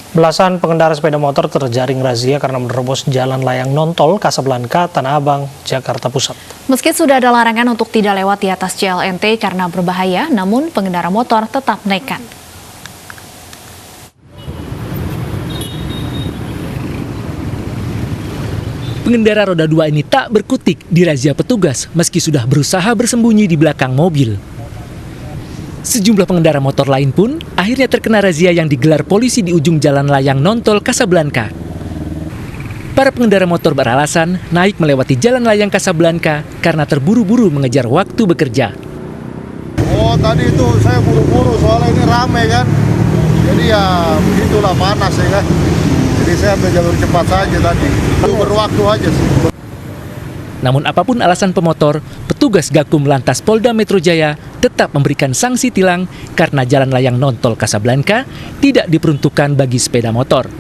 Belasan pengendara sepeda motor terjaring razia karena menerobos jalan layang nontol Kasablanka, Tanah Abang, Jakarta Pusat. Meski sudah ada larangan untuk tidak lewat di atas JLNT karena berbahaya, namun pengendara motor tetap nekat. Pengendara roda 2 ini tak berkutik dirazia petugas meski sudah berusaha bersembunyi di belakang mobil. Sejumlah pengendara motor lain pun akhirnya terkena razia yang digelar polisi di ujung jalan layang nontol Kasablanka. Para pengendara motor beralasan naik melewati jalan layang Kasablanka karena terburu-buru mengejar waktu bekerja. Oh, tadi itu saya buru-buru soalnya ini ramai kan. Jadi ya begitulah, panas ya kan. Jadi saya ambil jalur cepat saja tadi. Itu berwaktu aja sih. Namun apapun alasan pemotor, petugas Gakum Lantas Polda Metro Jaya tetap memberikan sanksi tilang karena jalan layang nontol Kasablanka tidak diperuntukkan bagi sepeda motor.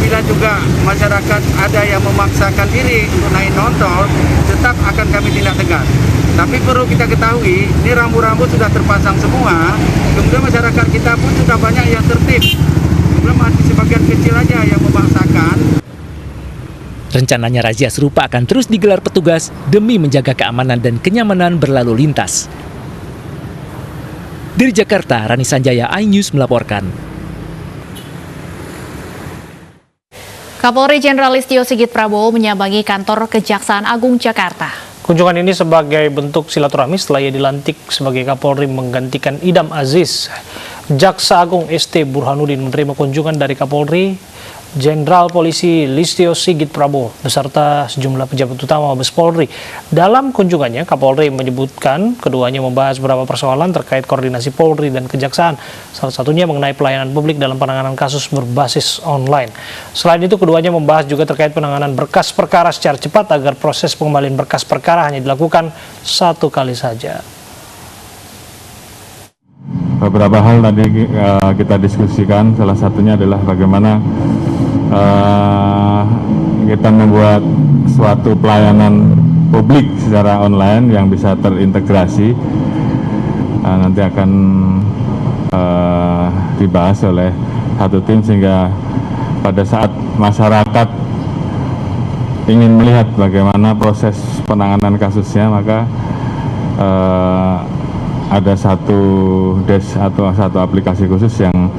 Bila juga masyarakat ada yang memaksakan diri untuk naik nontol, tetap akan kami tindak tegas. Tapi perlu kita ketahui, ini rambu-rambu sudah terpasang semua, kemudian masyarakat kita pun sudah banyak yang tertib. Kemudian masih sebagian kecil aja yang memaksakan. Rencananya razia serupa akan terus digelar petugas demi menjaga keamanan dan kenyamanan berlalu lintas. Dari Jakarta, Rani Sanjaya, iNews melaporkan. Kapolri Jenderal Listio Sigit Prabowo menyambangi kantor Kejaksaan Agung Jakarta. Kunjungan ini sebagai bentuk silaturahmi setelah ia dilantik sebagai Kapolri menggantikan Idam Aziz. Jaksa Agung ST Burhanuddin menerima kunjungan dari Kapolri Jenderal Polisi Listio Sigit Prabowo beserta sejumlah pejabat utama Mabes Polri. Dalam kunjungannya, Kapolri menyebutkan keduanya membahas beberapa persoalan terkait koordinasi Polri dan Kejaksaan, salah satunya mengenai pelayanan publik dalam penanganan kasus berbasis online. Selain itu, keduanya membahas juga terkait penanganan berkas perkara secara cepat agar proses pengembalian berkas perkara hanya dilakukan satu kali saja. Beberapa hal tadi kita diskusikan, salah satunya adalah bagaimana kita membuat suatu pelayanan publik secara online yang bisa terintegrasi. Nanti akan dibahas oleh satu tim sehingga pada saat masyarakat ingin melihat bagaimana proses penanganan kasusnya, maka ada satu desk atau satu aplikasi khusus yang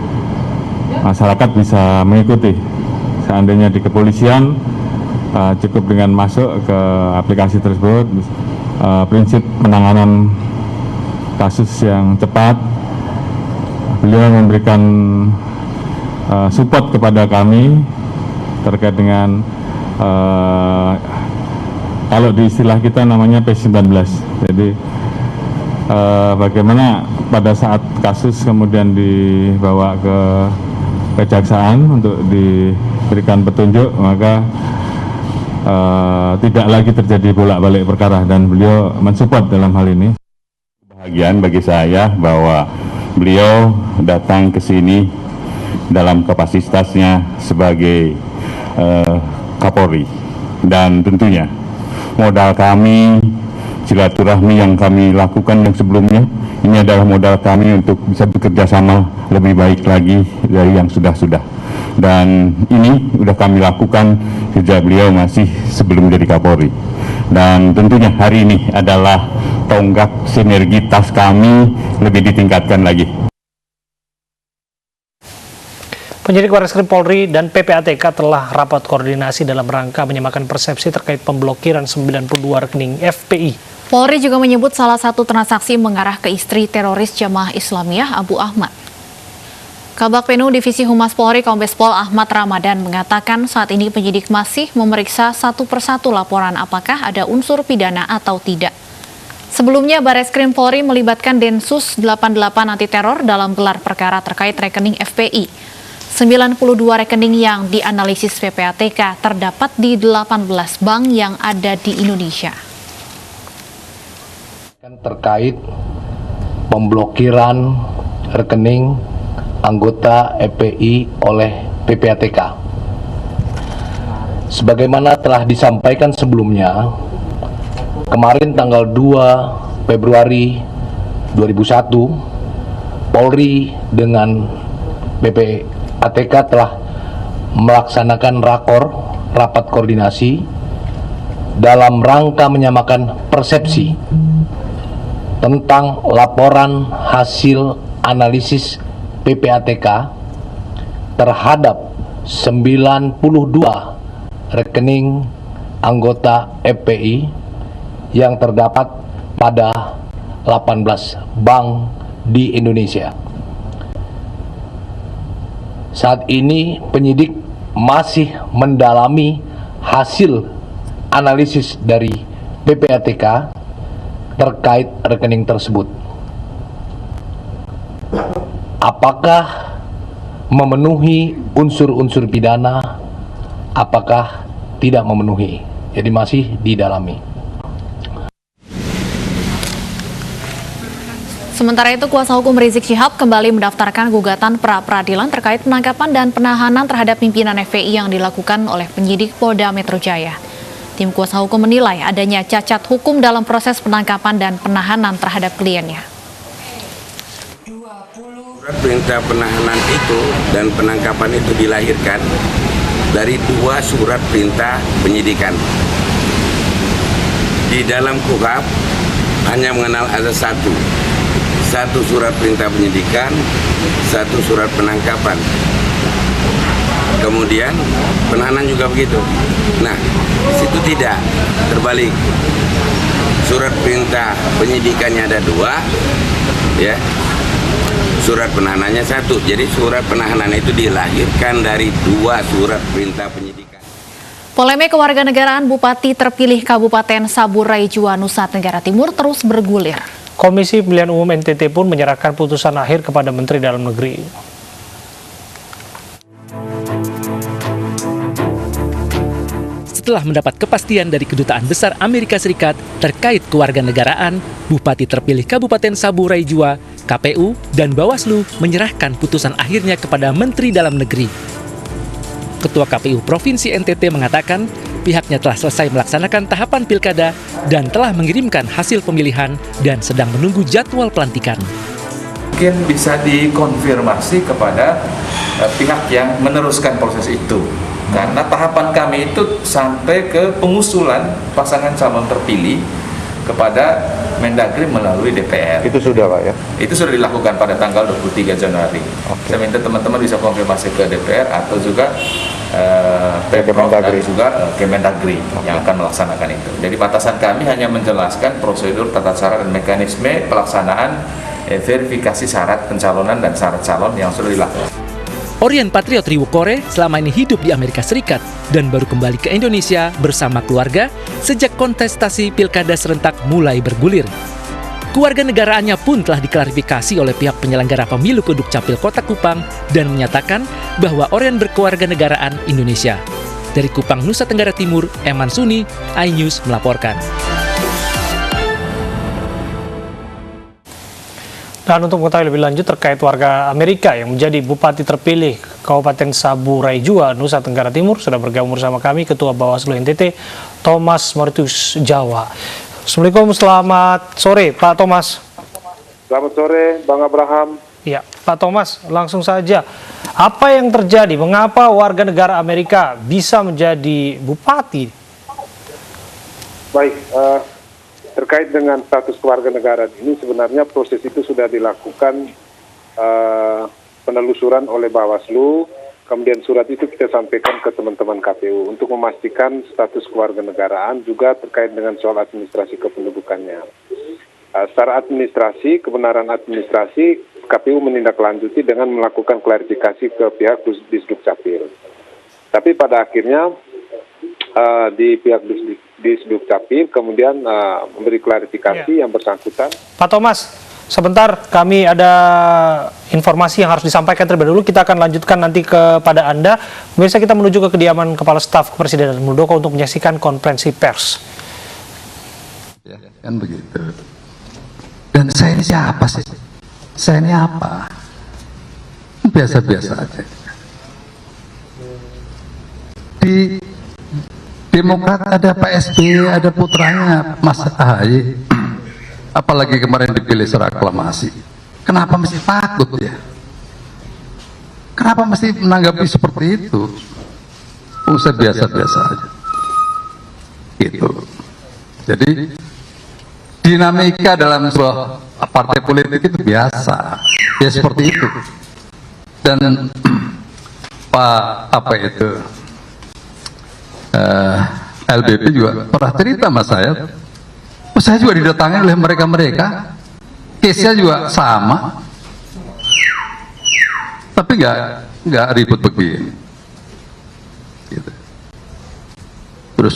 masyarakat bisa mengikuti. Seandainya di kepolisian cukup dengan masuk ke aplikasi tersebut, prinsip penanganan kasus yang cepat, beliau memberikan support kepada kami terkait dengan kalau di istilah kita namanya P19. Jadi bagaimana pada saat kasus kemudian dibawa ke Kejaksaan untuk diberikan petunjuk, maka tidak lagi terjadi bolak-balik perkara, dan beliau mensupport dalam hal ini. Kebahagiaan bagi saya bahwa beliau datang ke sini dalam kapasitasnya sebagai Kapolri, dan tentunya modal kami, silaturahmi yang kami lakukan yang sebelumnya, ini adalah modal kami untuk bisa bekerja sama lebih baik lagi dari yang sudah-sudah. Dan ini sudah kami lakukan sejak beliau masih sebelum jadi Kapolri. Dan tentunya hari ini adalah tonggak sinergitas kami lebih ditingkatkan lagi. Penyidik Barreskrim Polri dan PPATK telah rapat koordinasi dalam rangka menyamakan persepsi terkait pemblokiran 92 rekening FPI. Polri juga menyebut salah satu transaksi mengarah ke istri teroris Jamaah Islamiyah Abu Ahmad. Kabak Penu Divisi Humas Polri Kombes Pol Ahmad Ramadan mengatakan saat ini penyidik masih memeriksa satu persatu laporan apakah ada unsur pidana atau tidak. Sebelumnya Barreskrim Polri melibatkan Densus 88 anti teror dalam gelar perkara terkait rekening FPI. 92 rekening yang dianalisis PPATK terdapat di 18 bank yang ada di Indonesia. Terkait pemblokiran rekening anggota FPI oleh PPATK. Sebagaimana telah disampaikan sebelumnya, kemarin tanggal 2 Februari 2001, Polri dengan PPATK telah melaksanakan rapat koordinasi dalam rangka menyamakan persepsi tentang laporan hasil analisis PPATK terhadap 92 rekening anggota FPI yang terdapat pada 18 bank di Indonesia. Saat ini penyidik masih mendalami hasil analisis dari PPATK terkait rekening tersebut. Apakah memenuhi unsur-unsur pidana, apakah tidak memenuhi? Jadi masih didalami. Sementara itu, kuasa hukum Rizik Syihab kembali mendaftarkan gugatan pra-peradilan terkait penangkapan dan penahanan terhadap pimpinan FPI yang dilakukan oleh penyidik Polda Metro Jaya. Tim kuasa hukum menilai adanya cacat hukum dalam proses penangkapan dan penahanan terhadap kliennya. Surat perintah penahanan itu dan penangkapan itu dilahirkan dari 2 surat perintah penyidikan. Di dalam KUHP hanya mengenal ada satu surat perintah penyidikan, 1 surat penangkapan. Kemudian penahanan juga begitu. Nah, di situ tidak, terbalik. Surat perintah penyidikannya ada 2, ya. Surat penahanannya 1. Jadi surat penahanan itu dilahirkan dari 2 surat perintah penyidikan. Polemik kewarganegaraan Bupati terpilih Kabupaten Saburai Jua, Nusa Tenggara Timur terus bergulir. Komisi Pemilihan Umum NTT pun menyerahkan putusan akhir kepada Menteri Dalam Negeri. Setelah mendapat kepastian dari Kedutaan Besar Amerika Serikat terkait kewarganegaraan, Bupati terpilih Kabupaten Saburai Jua, KPU, dan Bawaslu menyerahkan putusan akhirnya kepada Menteri Dalam Negeri. Ketua KPU Provinsi NTT mengatakan pihaknya telah selesai melaksanakan tahapan pilkada dan telah mengirimkan hasil pemilihan dan sedang menunggu jadwal pelantikan. Mungkin bisa dikonfirmasi kepada pihak yang meneruskan proses itu. Karena tahapan kami itu sampai ke pengusulan pasangan calon terpilih kepada Mendagri melalui DPR. Itu sudah Pak ya? Itu sudah dilakukan pada tanggal 23 Januari. Saya minta teman-teman bisa konfirmasi ke DPR atau juga Pemprov dan juga Kemendagri yang akan melaksanakan itu. Jadi batasan kami hanya menjelaskan prosedur, tata cara, dan mekanisme pelaksanaan verifikasi syarat pencalonan dan syarat calon yang sudah dilakukan. Orien Patriot Riwukore selama ini hidup di Amerika Serikat dan baru kembali ke Indonesia bersama keluarga sejak kontestasi pilkada serentak mulai bergulir. Kewarganegaraannya pun telah diklarifikasi oleh pihak penyelenggara pemilu ke Dukcapil Kota Kupang dan menyatakan bahwa Orien berkewarganegaraan Indonesia. Dari Kupang, Nusa Tenggara Timur, Eman Suni, iNews melaporkan. Dan untuk mengetahui lebih lanjut terkait warga Amerika yang menjadi Bupati terpilih Kabupaten Saburai Jua, Nusa Tenggara Timur, sudah bergabung bersama kami Ketua Bawaslu NTT, Thomas Moritus Jawa. Assalamualaikum, selamat sore Pak Thomas. Selamat sore Bang Abraham. Ya, Pak Thomas, langsung saja. Apa yang terjadi? Mengapa warga negara Amerika bisa menjadi bupati? Baik, terkait dengan status kewarganegaraan ini sebenarnya proses itu sudah dilakukan penelusuran oleh Bawaslu, kemudian surat itu kita sampaikan ke teman-teman KPU untuk memastikan status kewarganegaraan juga terkait dengan soal administrasi kependudukannya. Secara administrasi, kebenaran administrasi, KPU menindaklanjuti dengan melakukan klarifikasi ke pihak Disdukcapil. Tapi pada akhirnya di pihak Disdukcapil kemudian memberi klarifikasi yang bersangkutan. Pak Thomas, sebentar, kami ada informasi yang harus disampaikan terlebih dahulu. Kita akan lanjutkan nanti kepada Anda. Biasa kita menuju ke kediaman Kepala Staf Kepresidenan Muldoko untuk menyaksikan konferensi pers. Ya, kan begitu. Dan saya ini siapa sih? Saya ini apa? Biasa-biasa aja. Di Demokrat ada Pak SBY, ada putranya Mas AHY. Apalagi kemarin dipilih secara aklamasi. Kenapa mesti takut ya? Kenapa mesti menanggapi seperti itu? Saya biasa-biasa aja. Gitu. Jadi dinamika dalam sebuah partai politik itu biasa. Ya seperti itu. Dan LBP juga pernah cerita sama saya juga didatangi oleh mereka-mereka, case-nya juga sama, tapi nggak ribut begini. Gitu. Terus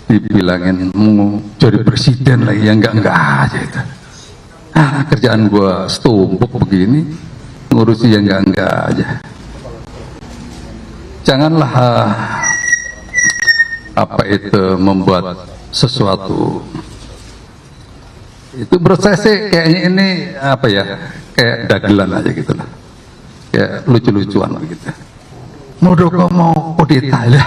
dibilangin mau jadi presiden lagi, yang enggak aja itu. Kerjaan gua setumpuk begini, ngurusi yang enggak aja. Janganlah membuat sesuatu itu, menurut saya sih kayaknya ini kayak dagelan aja gitu lah, kayak lucu-lucuan gitu. Muldoko mau kudeta ya,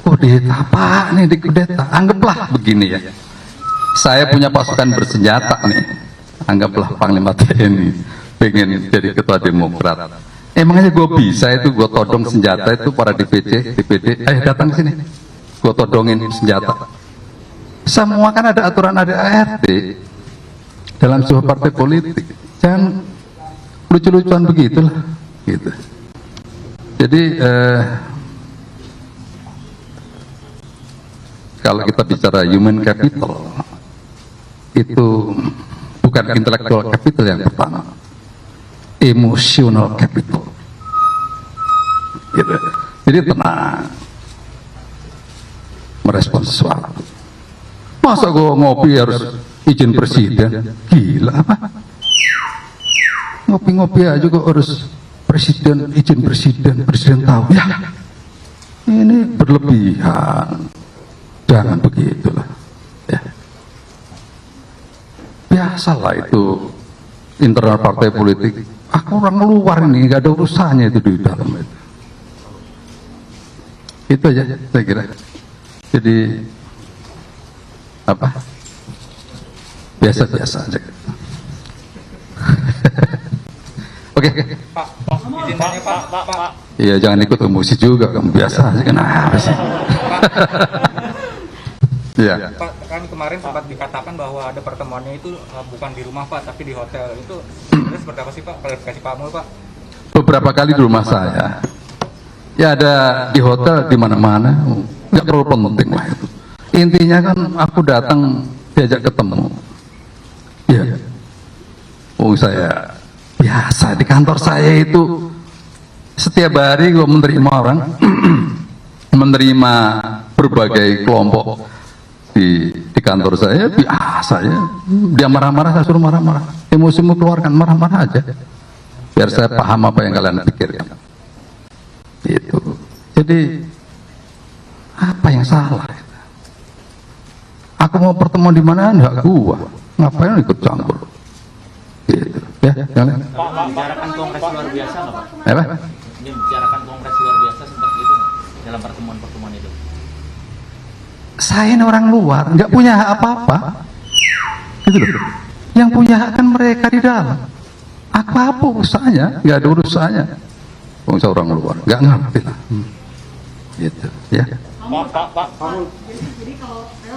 kudeta apa nih di kudeta? Anggaplah begini ya, saya punya pasukan bersenjata nih, anggaplah Panglima TNI pengen jadi ketua Demokrat. Emangnya gue bisa itu, gue todong senjata itu para DPD, datang ke sini, gue todongin senjata. Semua kan ada aturan, ada ART dalam sebuah partai politik. Jangan lucu-lucuan begitulah, gitu. Jadi kalau kita bicara human capital, itu bukan intellectual capital yang pertama, emotional capital. Gitu. Jadi tenang merespon sesuatu. Masa gue ngopi harus izin presiden? Gila apa? Ngopi-ngopi aja kok harus presiden, izin presiden tahu. Ya, ini berlebihan. Jangan begitulah. Ya. Biasalah itu internal partai politik. Aku orang luar ini, nggak ada urusannya itu di dalam itu. Itu aja saya kira. Jadi biasa-biasa aja. Oke. Pak, izin tanya Pak. Iya, jangan ikut emosi juga, kamu biasa aja. Kenapa sih? Iya. Pak, kan kemarin sempat dikatakan bahwa ada pertemuannya itu bukan di rumah Pak, tapi di hotel. Itu sebenarnya seperti apa sih Pak? Klarifikasi Pak Mul Pak. Beberapa kali di rumah saya. Ya ada di hotel, di mana-mana. Nggak terlalu penting lah itu. Intinya kan aku datang diajak ketemu. Iya. Saya biasa di kantor saya itu setiap hari gue menerima orang, menerima berbagai kelompok di kantor saya. Biasa ya, dia marah-marah saya suruh marah-marah, emosimu keluarkan, marah-marah aja biar saya paham apa yang kalian pikirkan. Itu jadi apa yang salah? Aku mau pertemuan di mana, enggak gua, ngapain ikut campur? Gitu. Ya, kalian. Pak, bicarakan kongres luar biasa nggak Pak? Apa? Ini bicarakan kongres luar biasa seperti itu dalam pertemuan-pertemuan itu. Saya ini orang luar, nggak punya hak apa-apa. Gitu loh. Yang punya hak kan mereka di dalam. Apa urusannya? Nggak ada urusannya. Saya orang luar, nggak ngerti lah. Gitu, ya. Pak. Jadi kalau saya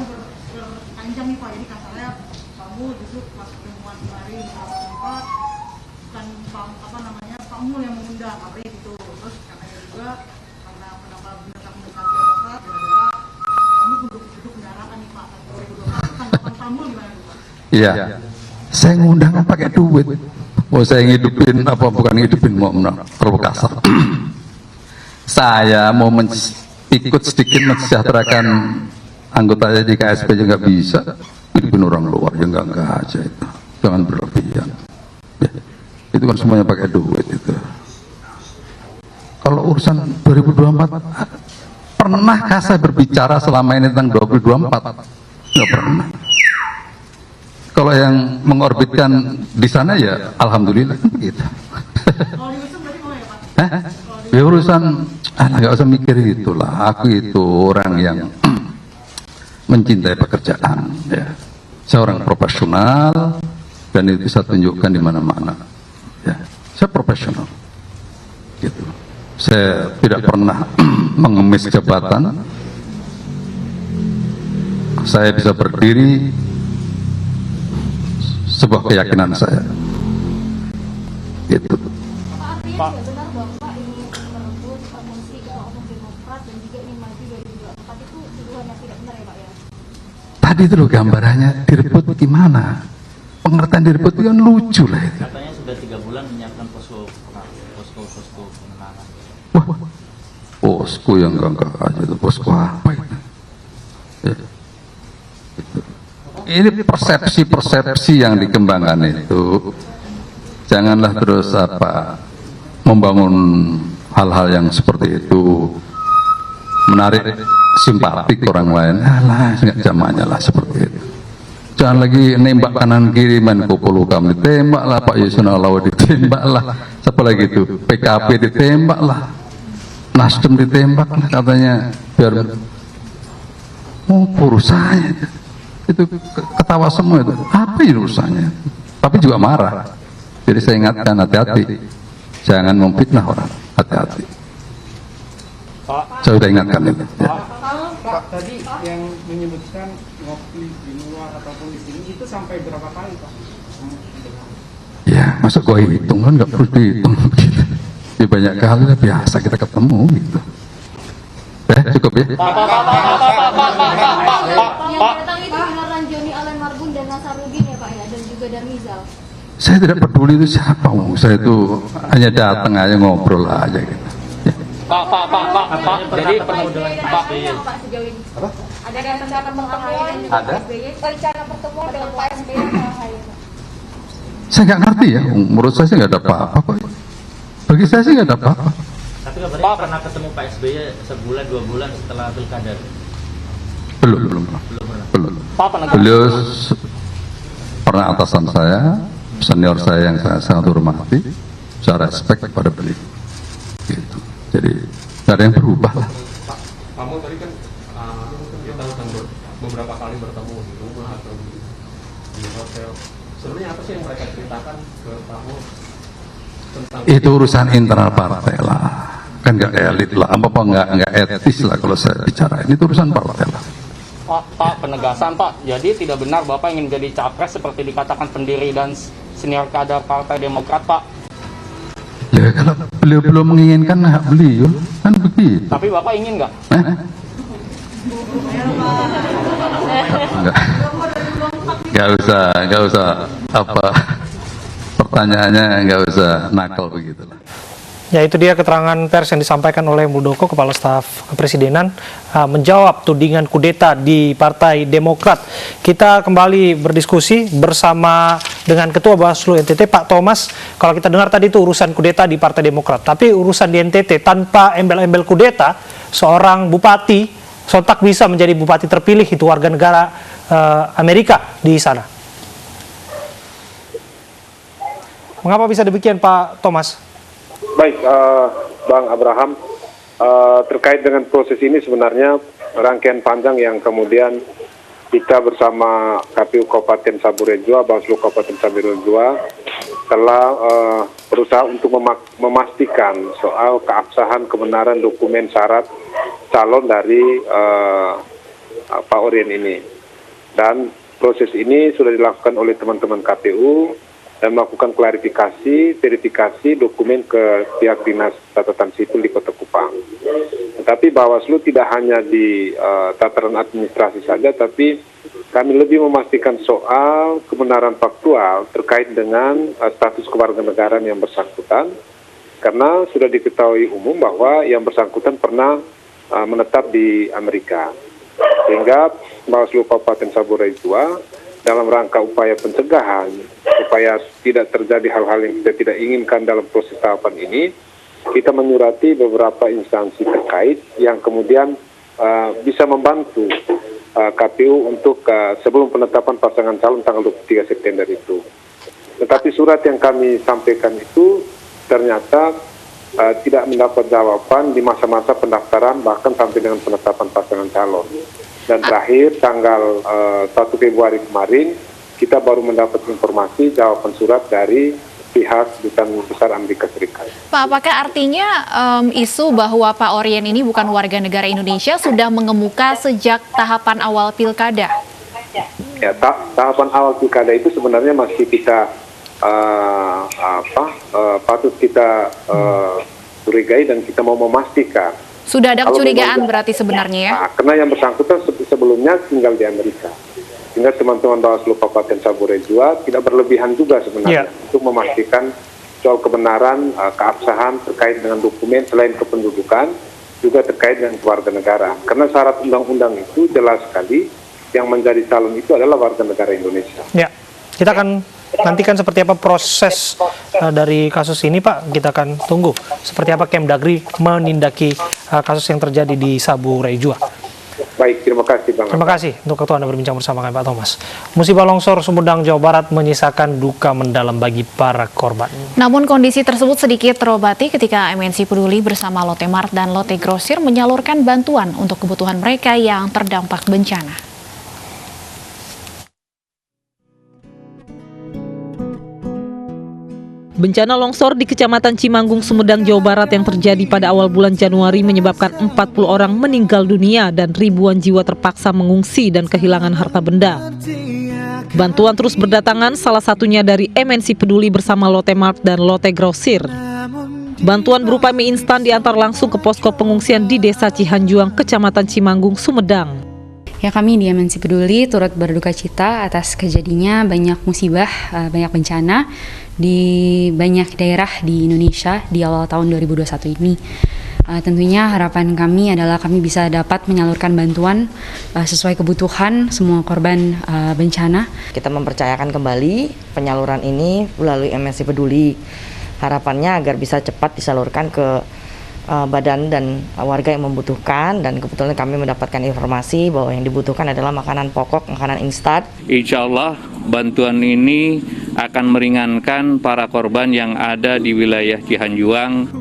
berpanjang nih Pak, jadi kasarnya kamu justru pas pertemuan kemarin di tempat bukan Pak Mul yang mengundang, apa itu. Terus katanya juga karena kenapa bintang mendekati Demokrat, gara-gara kamu duduk kendaraan nih Pak, 2024 tanggapan Pak Mul gimana Pak? Iya, saya ngundang pakai duit. Saya ngidupin bukan ngidupin, mau terlalu kasar. Saya mau ikut sedikit mensejahterakan anggotanya di KSP juga nggak bisa, hidupin orang luar ya nggak aja itu, jangan berlebihan. Ya, itu kan semuanya pakai duit itu. Kalau urusan 2024, pernahkah saya berbicara selama ini tentang 2024? Nggak pernah. Kalau yang mengorbitkan di sana ya alhamdulillah kan begitu. Kalau diusung berarti mau ya Pak? Ya urusan, nggak usah mikir itulah. Aku itu orang yang mencintai pekerjaan. Ya. Saya orang profesional dan itu saya tunjukkan di mana-mana. Ya. Saya profesional. Gitu. Saya tidak pernah mengemis jabatan. Saya bisa berdiri sebuah keyakinan saya. Gitu. Pak, benar Bapak ingin merebut posisi Ketua Umum Demokrat dan juga ingin maju 2024 itu tuduhan yang tidak benar ya Pak ya? Tadi itu loh gambarannya direbut gimana? Pengertian direbut itu kan lucu lah itu. Katanya sudah 3 bulan menyiapkan posko pemenangan. Wah, posko yang enggak aja itu posko apa itu? Ya. Ini persepsi yang dikembangkan itu janganlah terus membangun hal-hal yang seperti itu, menarik simpati ke orang lain. Alah, nggak zamannya lah seperti itu. Jangan lagi nembak kanan kiri, main Kopolukam ditembak lah, Pak Yusuna Lawat ditembak lah, siapa lagi itu, PKP ditembak lah, Nasdem ditembak lah, katanya biar urusannya itu ketawa semua itu. Apa ini urusannya? Tapi juga marah. Jadi saya ingatkan, hati-hati, jangan memfitnah orang, hati-hati. Saya sudah ingatkan itu. Ya. Pak, tadi yang menyebutkan ngopi di luar ataupun di sini itu sampai berapa kali Pak? Ya, masa gua hitung kan nggak perlu dihitung begitu. Ya, banyak kali lah, biasa kita ketemu gitu. Cukup ya. Yang datang itu beneran Joni Allen Marbun dan Nasarudin ya Pak ya, dan juga Darmizal. Saya tidak peduli itu siapa, saya itu hanya datang aja ngobrol aja gitu. Pak, jadi Pak sejauh ini. Apa? Ada rencana pertemuan dengan Pak SBY? Rencana pertemuan dengan Pak SBY Pak Ahaye? Saya nggak ngerti ya, menurut saya sih nggak ada apa-apa kok. Bagi saya sih nggak ada apa-apa. Tapi kabarnya pernah ketemu Pak SBY sebulan 2 bulan setelah pilkada? Belum. Beliau pernah atasan saya, senior saya yang saya sangat hormati, saya respect kepada beliau. Gitu. Jadi nggak ada yang berubah lah. Pak, kamu tadi kan kita beberapa kali bertemu di rumah atau di hotel. Sebenarnya apa sih yang mereka ceritakan ke kamu tentang itu urusan internal partai lah, kan nggak elit lah, apa nggak etis lah kalau saya bicara ini urusan partai lah. Pak, penegasan Pak, jadi tidak benar Bapak ingin jadi capres seperti dikatakan pendiri dan senior kader Partai Demokrat Pak? Ya kalau beliau belum menginginkan hak beliau kan begitu. Tapi Bapak ingin nggak? Nggak usah pertanyaannya nggak usah nakal begitulah. Ya, itu dia keterangan pers yang disampaikan oleh Muldoko, Kepala Staf Kepresidenan, menjawab tudingan kudeta di Partai Demokrat. Kita kembali berdiskusi bersama dengan Ketua Bawaslu NTT, Pak Thomas. Kalau kita dengar tadi itu urusan kudeta di Partai Demokrat, tapi urusan di NTT tanpa embel-embel kudeta, seorang bupati sontak bisa menjadi bupati terpilih, itu warga negara Amerika di sana. Mengapa bisa demikian, Pak Thomas? Baik, Bang Abraham, terkait dengan proses ini sebenarnya rangkaian panjang yang kemudian kita bersama KPU Kabupaten Saburejo, Bawaslu Kabupaten Saburejo telah berusaha untuk memastikan soal keabsahan kebenaran dokumen syarat calon dari Pak Orien ini. Dan proses ini sudah dilakukan oleh teman-teman KPU dan melakukan klarifikasi, verifikasi dokumen ke pihak Dinas Catatan Sipil di Kota Kupang. Tetapi Bawaslu tidak hanya di tataran administrasi saja, tapi kami lebih memastikan soal kebenaran faktual terkait dengan status kewarganegaraan yang bersangkutan, karena sudah diketahui umum bahwa yang bersangkutan pernah menetap di Amerika. Sehingga Bawaslu Kabupaten Saburejo dalam rangka upaya pencegahan, supaya tidak terjadi hal-hal yang kita tidak inginkan dalam proses tahapan ini, kita menyurati beberapa instansi terkait yang kemudian bisa membantu KPU untuk sebelum penetapan pasangan calon tanggal 23 September itu. Tetapi surat yang kami sampaikan itu ternyata tidak mendapat jawaban di masa-masa pendaftaran, bahkan sampai dengan penetapan pasangan calon. Dan terakhir tanggal 1 Februari kemarin kita baru mendapat informasi jawaban surat dari pihak Duta Besar Amerika Serikat. Pak, apakah artinya isu bahwa Pak Orien ini bukan warga negara Indonesia sudah mengemuka sejak tahapan awal pilkada? Ya, tahapan awal pilkada itu sebenarnya masih kita patut kita curigai dan kita mau memastikan. Sudah ada Kalau kecurigaan memang- berarti sebenarnya ya? Karena yang bersangkutan sebelumnya tinggal di Amerika. Sehingga teman-teman Bawaslu Kabupaten Sabure Jua tidak berlebihan juga sebenarnya untuk memastikan soal kebenaran, keabsahan terkait dengan dokumen selain kependudukan, juga terkait dengan kewarganegaraan. Karena syarat undang-undang itu jelas sekali, yang menjadi calon itu adalah warga negara Indonesia. Ya, kita akan nantikan seperti apa proses dari kasus ini, Pak. Kita akan tunggu seperti apa Kemdagri menindaki kasus yang terjadi di Sabure Jua. Baik, terima kasih Bang. Terima kasih untuk Ketua Anda berbincang bersama kami, Pak Thomas. Musibah longsor Sumedang, Jawa Barat menyisakan duka mendalam bagi para korban. Namun kondisi tersebut sedikit terobati ketika MNC Peduli bersama Lotte Mart dan Lotte Grosir menyalurkan bantuan untuk kebutuhan mereka yang terdampak bencana. Bencana longsor di Kecamatan Cimanggung, Sumedang, Jawa Barat yang terjadi pada awal bulan Januari menyebabkan 40 orang meninggal dunia dan ribuan jiwa terpaksa mengungsi dan kehilangan harta benda. Bantuan terus berdatangan, salah satunya dari MNC Peduli bersama Lotte Mart dan Lotte Grosir. Bantuan berupa mie instan diantar langsung ke posko pengungsian di Desa Cihanjuang, Kecamatan Cimanggung, Sumedang. Ya, kami di MNC Peduli turut berduka cita atas kejadiannya banyak musibah, banyak bencana di banyak daerah di Indonesia di awal tahun 2021 ini. Tentunya harapan kami adalah kami bisa dapat menyalurkan bantuan sesuai kebutuhan semua korban bencana. Kita mempercayakan kembali penyaluran ini melalui MNC Peduli. Harapannya agar bisa cepat disalurkan ke badan dan warga yang membutuhkan, dan kebetulan kami mendapatkan informasi bahwa yang dibutuhkan adalah makanan pokok, makanan instan. Insya Allah bantuan ini akan meringankan para korban yang ada di wilayah Cihanjuang.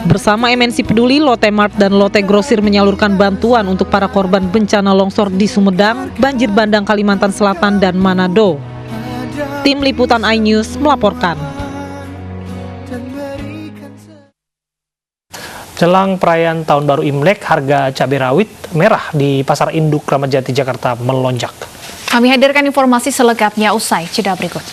Bersama MNC Peduli, Lotte Mart dan Lotte Grosir menyalurkan bantuan untuk para korban bencana longsor di Sumedang, banjir bandang Kalimantan Selatan, dan Manado. Tim Liputan iNews melaporkan. Jelang perayaan Tahun Baru Imlek, harga cabai rawit merah di Pasar Induk Kramat Jati, Jakarta melonjak. Kami hadirkan informasi selengkapnya usai jeda berikut.